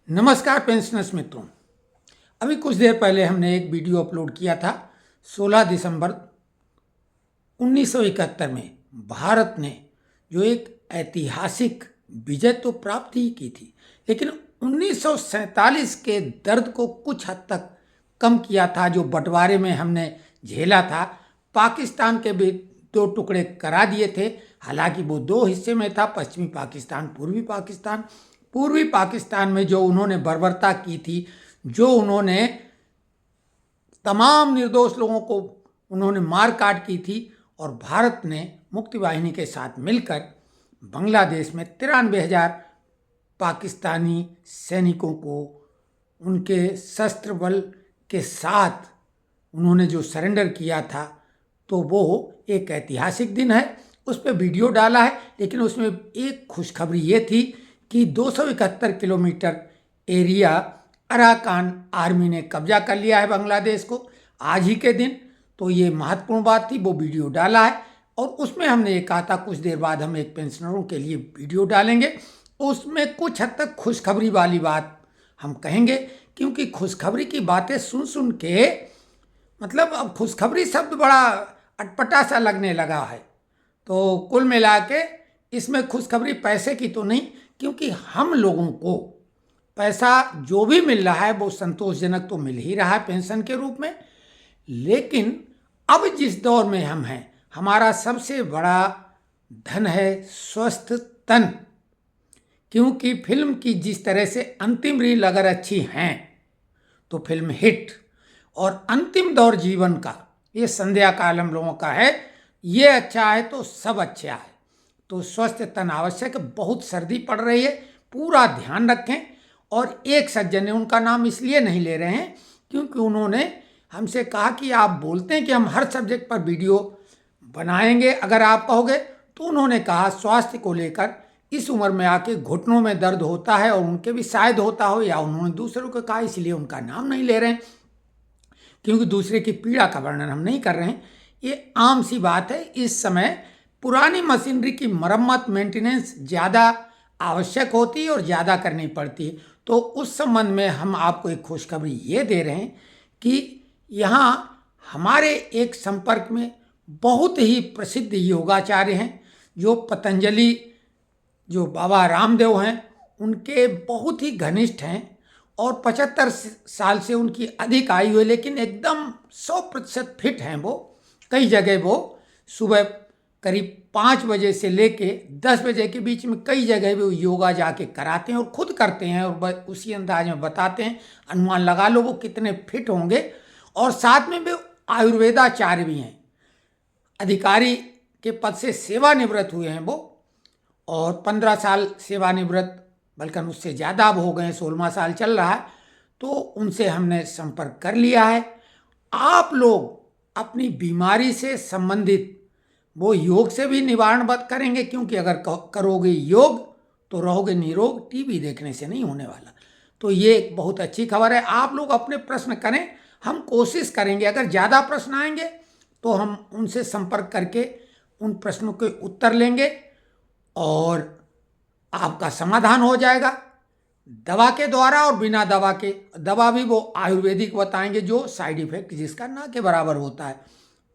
नमस्कार पेंशनर्स मित्रों। अभी कुछ देर पहले हमने एक वीडियो अपलोड किया था। 16 दिसंबर 1971 में भारत ने जो एक ऐतिहासिक विजय तो प्राप्त ही की थी, लेकिन 1947 के दर्द को कुछ हद तक कम किया था, जो बंटवारे में हमने झेला था। पाकिस्तान के भी दो टुकड़े करा दिए थे। हालांकि वो दो हिस्से में था, पश्चिमी पाकिस्तान, पूर्वी पाकिस्तान। पूर्वी पाकिस्तान में जो उन्होंने बर्बरता की थी, जो उन्होंने तमाम निर्दोष लोगों को उन्होंने मार काट की थी, और भारत ने मुक्ति वाहिनी के साथ मिलकर बांग्लादेश में 93,000 पाकिस्तानी सैनिकों को उनके शस्त्र बल के साथ उन्होंने जो सरेंडर किया था, तो वो एक ऐतिहासिक दिन है। उस पर वीडियो डाला है, लेकिन उसमें एक खुशखबरी ये थी कि 271 किलोमीटर एरिया अराकान आर्मी ने कब्जा कर लिया है बांग्लादेश को आज ही के दिन। तो ये महत्वपूर्ण बात थी, वो वीडियो डाला है। और उसमें हमने ये कहा था कुछ देर बाद हम एक पेंशनरों के लिए वीडियो डालेंगे, उसमें कुछ हद तक खुशखबरी वाली बात हम कहेंगे, क्योंकि खुशखबरी की बातें सुन सुन के मतलब अब खुशखबरी शब्द बड़ा अटपटा सा लगने लगा है। तो कुल मिला के इसमें खुशखबरी पैसे की तो नहीं, क्योंकि हम लोगों को पैसा जो भी मिल रहा है वो संतोषजनक तो मिल ही रहा है पेंशन के रूप में। लेकिन अब जिस दौर में हम हैं, हमारा सबसे बड़ा धन है स्वस्थ तन। क्योंकि फिल्म की जिस तरह से अंतिम रील अगर अच्छी हैं तो फिल्म हिट, और अंतिम दौर जीवन का ये संध्या काल हम लोगों का है, ये अच्छा है तो सब अच्छा है। तो स्वस्थ तन आवश्यक है। बहुत सर्दी पड़ रही है, पूरा ध्यान रखें। और एक सज्जन ने, उनका नाम इसलिए नहीं ले रहे हैं क्योंकि उन्होंने हमसे कहा कि आप बोलते हैं कि हम हर सब्जेक्ट पर वीडियो बनाएंगे अगर आप कहोगे, तो उन्होंने कहा स्वास्थ्य को लेकर इस उम्र में आके घुटनों में दर्द होता है, और उनके भी शायद होता हो, या उन्होंने दूसरों को कहा, इसलिए उनका नाम नहीं ले रहे हैं, क्योंकि दूसरे की पीड़ा का वर्णन हम नहीं कर रहे हैं। ये आम सी बात है। इस समय पुरानी मशीनरी की मरम्मत मेंटेनेंस ज़्यादा आवश्यक होती है और ज़्यादा करनी पड़ती है। तो उस संबंध में हम आपको एक खुशखबरी ये दे रहे हैं कि यहाँ हमारे एक संपर्क में बहुत ही प्रसिद्ध योगाचार्य हैं, जो पतंजलि, जो बाबा रामदेव हैं, उनके बहुत ही घनिष्ठ हैं, और 75 साल से उनकी अधिक आयु है, लेकिन एकदम 100% फिट हैं वो। कई जगह वो सुबह करीब 5 बजे से लेके 10 बजे के बीच में कई जगह वो योगा जाके कराते हैं, और खुद करते हैं, और उसी अंदाज में बताते हैं। अनुमान लगा लो वो कितने फिट होंगे। और साथ में भी आयुर्वेदाचार्य भी हैं, अधिकारी के पद से सेवानिवृत्त हुए हैं वो, और 15 साल सेवानिवृत्त, बल्कि उससे ज़्यादा अब हो गए, 16वां साल चल रहा है। तो उनसे हमने संपर्क कर लिया है। आप लोग अपनी बीमारी से संबंधित वो योग से भी निवारण करेंगे, क्योंकि अगर करोगे योग तो रहोगे निरोग, टीवी देखने से नहीं होने वाला। तो ये एक बहुत अच्छी खबर है। आप लोग अपने प्रश्न करें, हम कोशिश करेंगे, अगर ज़्यादा प्रश्न आएंगे तो हम उनसे संपर्क करके उन प्रश्नों के उत्तर लेंगे और आपका समाधान हो जाएगा, दवा के द्वारा और बिना दवा के। दवा भी वो आयुर्वेदिक बताएंगे, जो साइड इफेक्ट जिसका ना के बराबर होता है।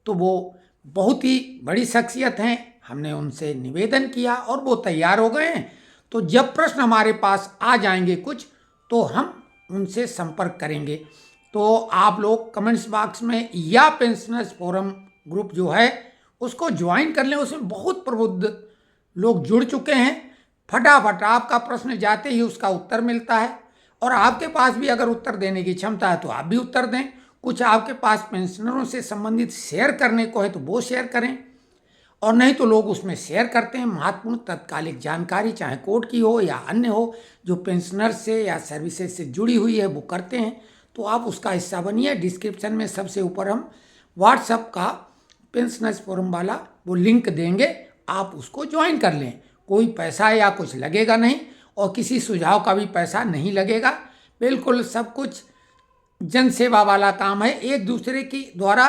तो वो बहुत ही बड़ी शख्सियत हैं, हमने उनसे निवेदन किया और वो तैयार हो गए हैं। तो जब प्रश्न हमारे पास आ जाएंगे कुछ, तो हम उनसे संपर्क करेंगे। तो आप लोग कमेंट्स बॉक्स में या पेंशनर्स फोरम ग्रुप जो है उसको ज्वाइन कर लें, उसमें बहुत प्रबुद्ध लोग जुड़ चुके हैं। फटाफट आपका प्रश्न जाते ही उसका उत्तर मिलता है, और आपके पास भी अगर उत्तर देने की क्षमता है तो आप भी उत्तर दें। कुछ आपके पास पेंशनरों से संबंधित शेयर करने को है तो वो शेयर करें, और नहीं तो लोग उसमें शेयर करते हैं महत्वपूर्ण तत्कालिक जानकारी, चाहे कोर्ट की हो या अन्य हो, जो पेंशनर से या सर्विसेज से जुड़ी हुई है वो करते हैं। तो आप उसका हिस्सा बनिए। डिस्क्रिप्शन में सबसे ऊपर हम व्हाट्सएप का पेंशनर्स फोरम वाला वो लिंक देंगे, आप उसको ज्वाइन कर लें। कोई पैसा या कुछ लगेगा नहीं, और किसी सुझाव का भी पैसा नहीं लगेगा। बिल्कुल सब कुछ जन सेवा वाला काम है, एक दूसरे की द्वारा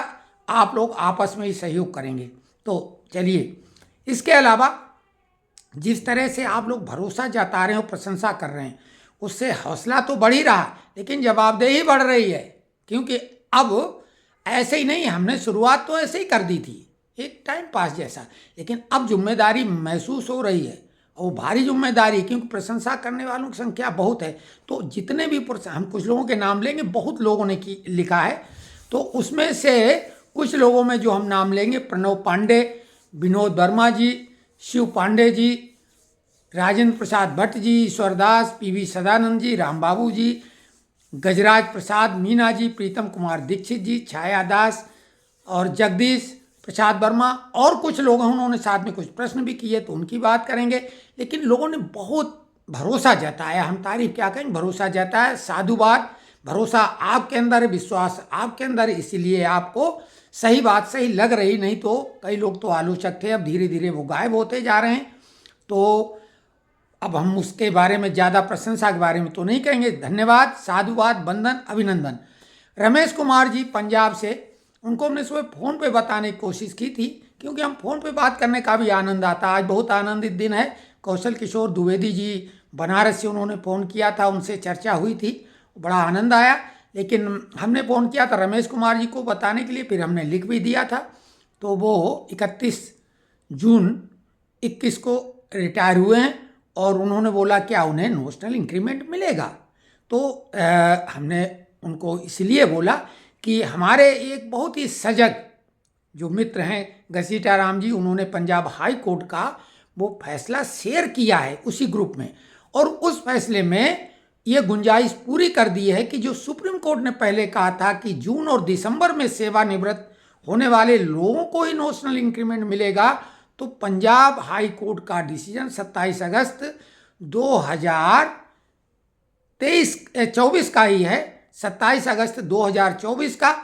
आप लोग आपस में ही सहयोग करेंगे। तो चलिए, इसके अलावा जिस तरह से आप लोग भरोसा जता रहे हैं और प्रशंसा कर रहे हैं, उससे हौसला तो बढ़ ही रहा, लेकिन जवाबदेही बढ़ रही है। क्योंकि अब ऐसे ही नहीं, हमने शुरुआत तो ऐसे ही कर दी थी, एक टाइम पास जैसा, लेकिन अब जिम्मेदारी महसूस हो रही है, और वो भारी जिम्मेदारी, क्योंकि प्रशंसा करने वालों की संख्या बहुत है। तो जितने भी हम कुछ लोगों के नाम लेंगे, बहुत लोगों ने लिखा है, तो उसमें से कुछ लोगों में जो हम नाम लेंगे, प्रणव पांडे, विनोद वर्मा जी, शिव पांडे जी, राजेंद्र प्रसाद भट्ट जी, ईश्वरदास, पीवी सदानंद जी, रामबाबू जी, गजराज प्रसाद मीना जी, प्रीतम कुमार दीक्षित जी, छाया दास और जगदीश प्रसाद वर्मा, और कुछ लोग हैं, उन्होंने साथ में कुछ प्रश्न भी किए, तो उनकी बात करेंगे। लेकिन लोगों ने बहुत भरोसा जताया, हम तारीफ क्या कहेंगे, भरोसा जताया, साधुवाद। भरोसा आपके अंदर है, विश्वास आपके अंदर है, इसीलिए आपको सही बात सही लग रही। नहीं तो कई लोग तो आलोचक थे, अब धीरे धीरे वो गायब होते जा रहे हैं। तो अब हम उसके बारे में ज़्यादा प्रशंसा के बारे में तो नहीं कहेंगे। धन्यवाद, साधुवाद, वंदन, अभिनंदन। रमेश कुमार जी पंजाब से, उनको हमने सुबह फ़ोन पे बताने की कोशिश की थी, क्योंकि हम फ़ोन पे बात करने का भी आनंद आता है। आज बहुत आनंदित दिन है। कौशल किशोर द्विवेदी जी बनारस से, उन्होंने फ़ोन किया था, उनसे चर्चा हुई थी, बड़ा आनंद आया। लेकिन हमने फ़ोन किया था रमेश कुमार जी को बताने के लिए, फिर हमने लिख भी दिया था। तो वो 31 जून 21 को रिटायर हुए हैं, और उन्होंने बोला क्या उन्हें नोशनल इंक्रीमेंट मिलेगा। तो हमने उनको इसलिए बोला कि हमारे एक बहुत ही सजग जो मित्र हैं घसीटा राम जी, उन्होंने पंजाब हाई कोर्ट का वो फैसला शेयर किया है उसी ग्रुप में, और उस फैसले में ये गुंजाइश पूरी कर दी है कि जो सुप्रीम कोर्ट ने पहले कहा था कि जून और दिसंबर में सेवानिवृत्त होने वाले लोगों को ही नोशनल इंक्रीमेंट मिलेगा, तो पंजाब हाई कोर्ट का डिसीजन 27 अगस्त 2024 का ही है, 27 अगस्त 2024 का।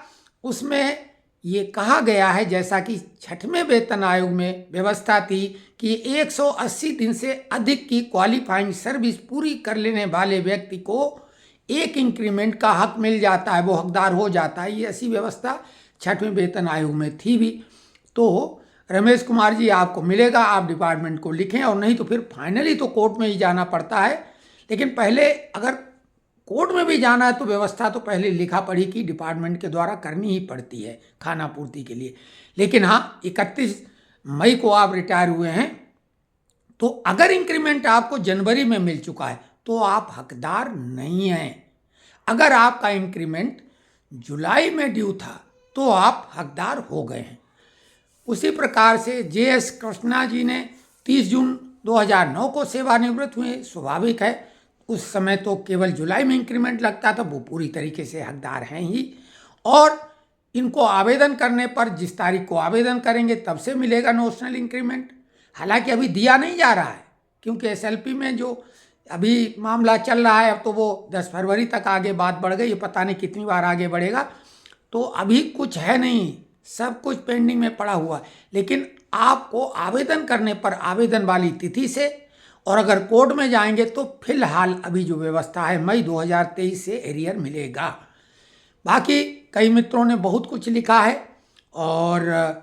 उसमें ये कहा गया है, जैसा कि 6वें वेतन आयोग में व्यवस्था थी कि 180 दिन से अधिक की क्वालिफाइंग सर्विस पूरी कर लेने वाले व्यक्ति को एक इंक्रीमेंट का हक मिल जाता है, वो हकदार हो जाता है। ये ऐसी व्यवस्था 6वें वेतन आयोग में थी भी। तो रमेश कुमार जी आपको मिलेगा, आप डिपार्टमेंट को लिखें, और नहीं तो फिर फाइनली तो कोर्ट में ही जाना पड़ता है। लेकिन पहले अगर कोर्ट में भी जाना है तो व्यवस्था तो पहले लिखा पढ़ी की डिपार्टमेंट के द्वारा करनी ही पड़ती है खाना पूर्ति के लिए। लेकिन हाँ, 31 मई को आप रिटायर हुए हैं, तो अगर इंक्रीमेंट आपको जनवरी में मिल चुका है तो आप हकदार नहीं हैं। अगर आपका इंक्रीमेंट जुलाई में ड्यू था तो आप हकदार हो गए हैं। उसी प्रकार से JS कृष्णा जी ने 30 जून 2009 को सेवानिवृत्त हुए। स्वाभाविक है, उस समय तो केवल जुलाई में इंक्रीमेंट लगता था, वो पूरी तरीके से हकदार हैं ही। और इनको आवेदन करने पर, जिस तारीख को आवेदन करेंगे तब से मिलेगा नोशनल इंक्रीमेंट। हालांकि अभी दिया नहीं जा रहा है, क्योंकि SLP में जो अभी मामला चल रहा है, अब तो वो 10 फरवरी तक आगे बात बढ़ गई, पता नहीं कितनी बार आगे बढ़ेगा। तो अभी कुछ है नहीं, सब कुछ पेंडिंग में पड़ा हुआ है। लेकिन आपको आवेदन करने पर आवेदन वाली तिथि से, और अगर कोर्ट में जाएंगे तो फिलहाल अभी जो व्यवस्था है मई 2023 से एरियर मिलेगा। बाकी कई मित्रों ने बहुत कुछ लिखा है, और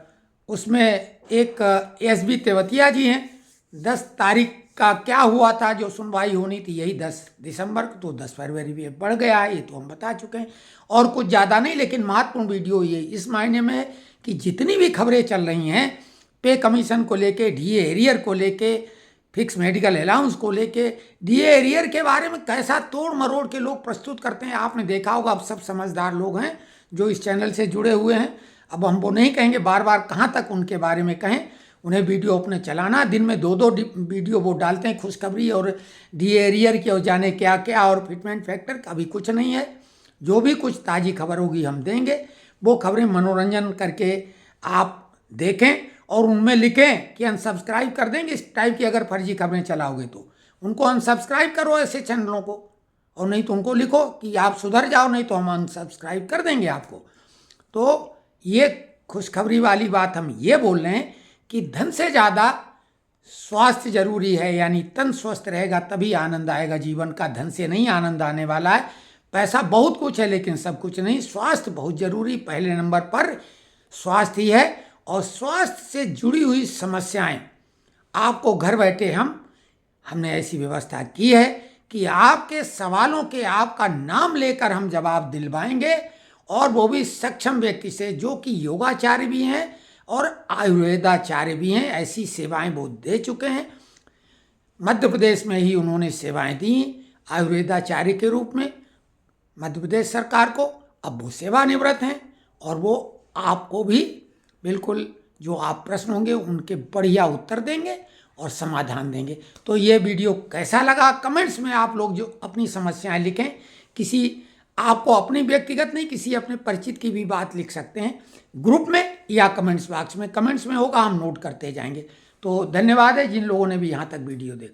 उसमें एक SB तेवतिया जी हैं, 10 तारीख का क्या हुआ था जो सुनवाई होनी थी, यही 10 दिसंबर को, तो 10 फरवरी भी बढ़ गया है, ये तो हम बता चुके हैं। और कुछ ज़्यादा नहीं, लेकिन महत्वपूर्ण वीडियो ये इस मायने में है कि जितनी भी खबरें चल रही हैं, पे कमीशन को लेके, DA एरियर को लेके, फिक्स मेडिकल अलाउंस को लेके, DA एरियर के बारे में कैसा तोड़ मरोड़ के लोग प्रस्तुत करते हैं, आपने देखा होगा। अब सब समझदार लोग हैं जो इस चैनल से जुड़े हुए हैं। अब हम वो नहीं कहेंगे, बार बार कहाँ तक उनके बारे में कहें। उन्हें वीडियो अपने चलाना, दिन में 2-2 वीडियो वो डालते हैं, खुशखबरी और DA एरियर की, और जाने क्या क्या, और फिटमेंट फैक्टर का भी कुछ नहीं है। जो भी कुछ ताज़ी खबर होगी हम देंगे। वो खबरें मनोरंजन करके आप देखें, और उनमें लिखें कि अनसब्सक्राइब कर देंगे। इस टाइप की अगर फर्जी खबरें चलाओगे तो उनको अनसब्सक्राइब करो, ऐसे चैनलों को। और नहीं तो उनको लिखो कि आप सुधर जाओ, नहीं तो हम अनसब्सक्राइब कर देंगे आपको। तो ये खुशखबरी वाली बात हम ये बोल रहे हैं कि धन से ज़्यादा स्वास्थ्य जरूरी है, यानी तन स्वस्थ रहेगा तभी आनंद आएगा जीवन का। धन से नहीं आनंद आने वाला है। पैसा बहुत कुछ है, लेकिन सब कुछ नहीं। स्वास्थ्य बहुत जरूरी, पहले नंबर पर स्वास्थ्य ही है। और स्वास्थ्य से जुड़ी हुई समस्याएं आपको घर बैठे हमने ऐसी व्यवस्था की है कि आपके सवालों के आपका नाम लेकर हम जवाब दिलवाएंगे, और वो भी सक्षम व्यक्ति से जो कि योगाचार्य भी हैं और आयुर्वेदाचार्य भी हैं। ऐसी सेवाएं वो दे चुके हैं। मध्य प्रदेश में ही उन्होंने सेवाएं दी आयुर्वेदाचार्य के रूप में मध्य प्रदेश सरकार को। अब वो सेवानिवृत्त हैं और वो आपको भी बिल्कुल जो आप प्रश्न होंगे उनके बढ़िया उत्तर देंगे और समाधान देंगे। तो ये वीडियो कैसा लगा, कमेंट्स में आप लोग जो अपनी समस्याएं लिखें। किसी आपको अपनी व्यक्तिगत नहीं, किसी अपने परिचित की भी बात लिख सकते हैं ग्रुप में या कमेंट्स बॉक्स में। कमेंट्स में होगा, हम नोट करते जाएंगे। तो धन्यवाद है जिन लोगों ने भी यहाँ तक वीडियो देखा।